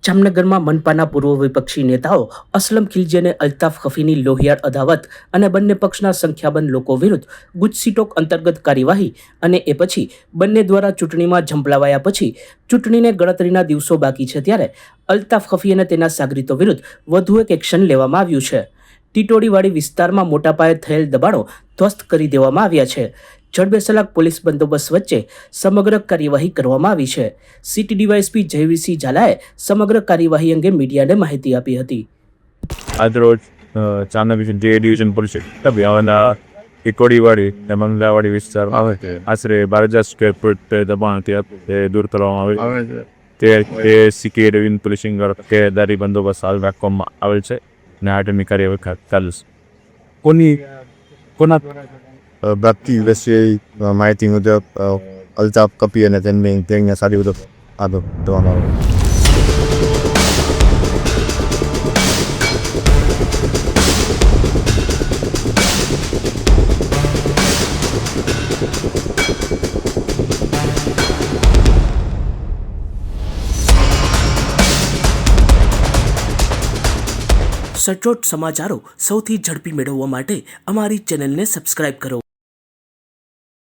જામનગરમાં મનપાના પૂર્વ વિપક્ષી નેતાઓ અસલમ ખિલજી અને અલ્તાફ ખફીની લોહિયાળ અદાવત અને બંને પક્ષના સંખ્યાબંધ લોકો વિરુદ્ધ ગુજસીટોક અંતર્ગત કાર્યવાહી અને એ પછી બંને દ્વારા ચૂંટણીમાં ઝંપલાવાયા પછી ચૂંટણીને ગણતરીના દિવસો બાકી છે ત્યારે અલ્તાફ ખફી અને તેના સાગરીતો વિરુદ્ધ વધુ એક એક્શન લેવામાં આવ્યું છે. ટીટોડીવાડી વિસ્તારમાં મોટા પાયે થયેલ દબાણો ધ્વસ્ત કરી દેવામાં આવ્યા છે. જડબેસલાક પોલીસ બંદોબસ્ત વચ્ચે સમગ્ર કાર્યવાહી કરવામાં આવી છે. સિટી ડીવાયએસપી જયવીરસિંહ ઝાલાએ સમગ્ર કાર્યવાહી અંગે મીડિયાને માહિતી આપી હતી. આજરોજ જામનગર જે ડિવિઝન પોલીસ અભિયાનના ટીટોડીવાડી અને મંગલાવાડી વિસ્તારમાં આવે છે આશરે 12,000 સ્ક્વેર ફૂટ દબાણ તે દૂર કરવામાં આવે છે. તે સિટી ડિવિઝન પોલીસિંગ તકેદારી બંદોબસ્ત હાલ રાખવામાં આવેલ છે અને આગળની કાર્યવાહી ચાલુ છે. પ્રાપ્તિ વિશે માહિતી મુજબ અલ્તાફ ખફી અને તેમની સારી મુજબ આગળ કરવામાં આવે. સચોટ સમાચારો સૌથી ઝડપી મેળવવા માટે અમારી ચેનલને સબસ્ક્રાઇબ કરો.